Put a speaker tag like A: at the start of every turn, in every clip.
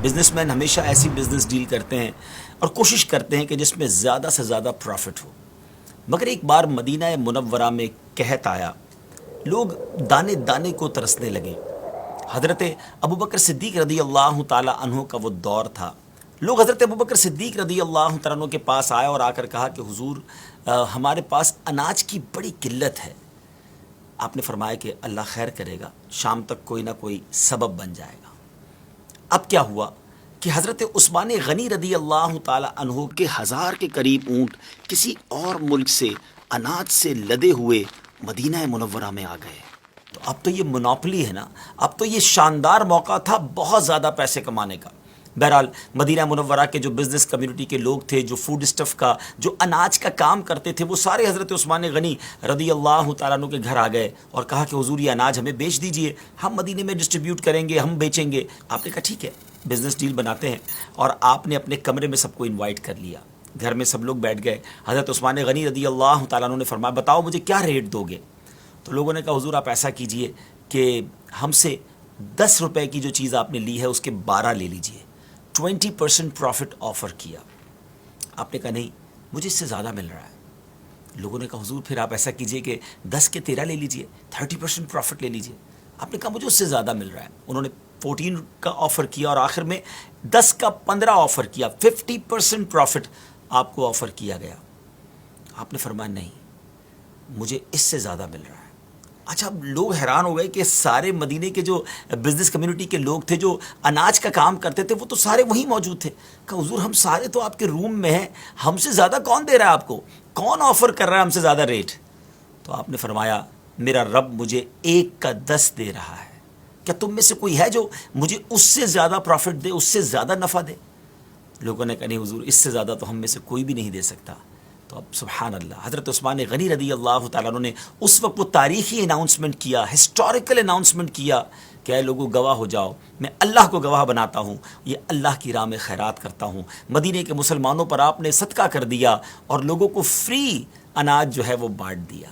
A: Business man ہمیشہ ایسی business deal کرتے ہیں اور کوشش کرتے ہیں کہ جس میں زیادہ سے زیادہ پروفٹ ہو، مگر ایک بار مدینہ منورہ میں قحط آیا، لوگ دانے دانے کو ترسنے لگے۔ حضرت ابوبکر صدیق رضی اللہ تعالی عنہ کا وہ دور تھا۔ لوگ حضرت ابوبکر صدیق رضی اللہ تعالیٰ عنہ کے پاس آئے اور آ کر کہا کہ حضور ہمارے پاس اناج کی بڑی قلت ہے۔ آپ نے فرمایا کہ اللہ خیر کرے گا، شام تک کوئی نہ کوئی سبب بن جائے گا۔ اب کیا ہوا کہ حضرت عثمان غنی رضی اللہ تعالی عنہ کے 1000 کے قریب اونٹ کسی اور ملک سے اناج سے لدے ہوئے مدینہ منورہ میں آ گئے۔ تو اب تو یہ منوپلی ہے نا، اب تو یہ شاندار موقع تھا بہت زیادہ پیسے کمانے کا۔ بہرحال مدینہ منورہ کے جو بزنس کمیونٹی کے لوگ تھے، جو فوڈ اسٹف کا، جو اناج کا کام کرتے تھے، وہ سارے حضرت عثمان غنی رضی اللہ تعالیٰ عنہ کے گھر آ گئے اور کہا کہ حضور یہ اناج ہمیں بیچ دیجئے، ہم مدینے میں ڈسٹریبیوٹ کریں گے، ہم بیچیں گے۔ آپ نے کہا ٹھیک ہے، بزنس ڈیل بناتے ہیں، اور آپ نے اپنے کمرے میں سب کو انوائٹ کر لیا۔ گھر میں سب لوگ بیٹھ گئے۔ حضرت عثمان غنی رضی اللہ تعالیٰ عنہ نے فرمایا بتاؤ مجھے کیا ریٹ دو گے؟ تو لوگوں نے کہا حضور آپ ایسا کیجئے کہ ہم سے 10 روپے کی جو چیز آپ نے لی ہے اس کے 12 لے لیجئے۔ 20% پروفٹ آفر کیا۔ آپ نے کہا نہیں مجھے اس سے زیادہ مل رہا ہے۔ لوگوں نے کہا حضور پھر آپ ایسا کیجئے کہ 10 کے 13 لے لیجئے، 30% پروفٹ لے لیجئے۔ آپ نے کہا مجھے اس سے زیادہ مل رہا ہے۔ انہوں نے 14 کا آفر کیا اور آخر میں 10 کا 15 آفر کیا، 50% پروفٹ آپ کو آفر کیا گیا۔ آپ نے فرمایا نہیں مجھے اس سے زیادہ مل رہا ہے۔ اچھا اب لوگ حیران ہو گئے کہ سارے مدینے کے جو بزنس کمیونٹی کے لوگ تھے، جو اناج کا کام کرتے تھے، وہ تو سارے وہیں موجود تھے۔ کہا حضور ہم سارے تو آپ کے روم میں ہیں، ہم سے زیادہ کون دے رہا ہے آپ کو؟ کون آفر کر رہا ہے ہم سے زیادہ ریٹ؟ تو آپ نے فرمایا میرا رب مجھے 1 کا 10 دے رہا ہے، کیا تم میں سے کوئی ہے جو مجھے اس سے زیادہ پروفٹ دے، اس سے زیادہ نفع دے؟ لوگوں نے کہا نہیں حضور اس سے زیادہ تو ہم میں سے کوئی بھی نہیں دے سکتا۔ تو اب سبحان اللہ، حضرت عثمان غنی رضی اللہ تعالیٰ عنہ نے اس وقت وہ تاریخی اناؤنسمنٹ کیا، ہسٹوریکل اناؤنسمنٹ کیا کہ اے لوگوں گواہ ہو جاؤ، میں اللہ کو گواہ بناتا ہوں، یہ اللہ کی راہ میں خیرات کرتا ہوں۔ مدینے کے مسلمانوں پر آپ نے صدقہ کر دیا اور لوگوں کو فری اناج جو ہے وہ بانٹ دیا۔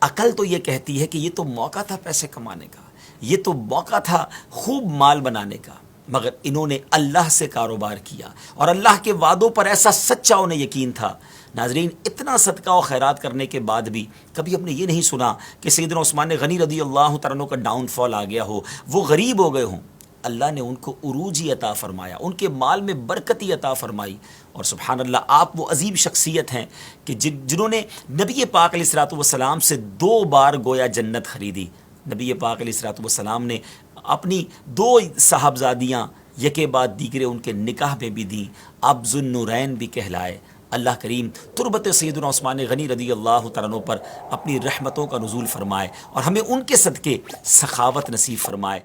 A: عقل تو یہ کہتی ہے کہ یہ تو موقع تھا پیسے کمانے کا، یہ تو موقع تھا خوب مال بنانے کا، مگر انہوں نے اللہ سے کاروبار کیا اور اللہ کے وعدوں پر ایسا سچا انہیں یقین تھا۔ ناظرین اتنا صدقہ و خیرات کرنے کے بعد بھی کبھی ہم نے یہ نہیں سنا کہ سیدنا عثمان غنی رضی اللہ تعالیٰ عنہ کا ڈاؤن فال آ گیا ہو، وہ غریب ہو گئے ہوں۔ اللہ نے ان کو عروجی عطا فرمایا، ان کے مال میں برکتی عطا فرمائی۔ اور سبحان اللہ آپ وہ عظیم شخصیت ہیں کہ جنہوں نے نبی پاک علیہ الصلوۃ والسلام سے 2 بار گویا جنت خریدی۔ نبی پاک علیہ الصلوۃ والسلام نے اپنی 2 صاحبزادیاں یکے بعد دیگرے ان کے نکاح میں بھی دیں، آپ ذو النورین بھی کہلائے۔ اللہ کریم تربت سیدنا عثمان غنی رضی اللہ تعالیٰ عنہ پر اپنی رحمتوں کا نزول فرمائے اور ہمیں ان کے صدقے سخاوت نصیب فرمائے۔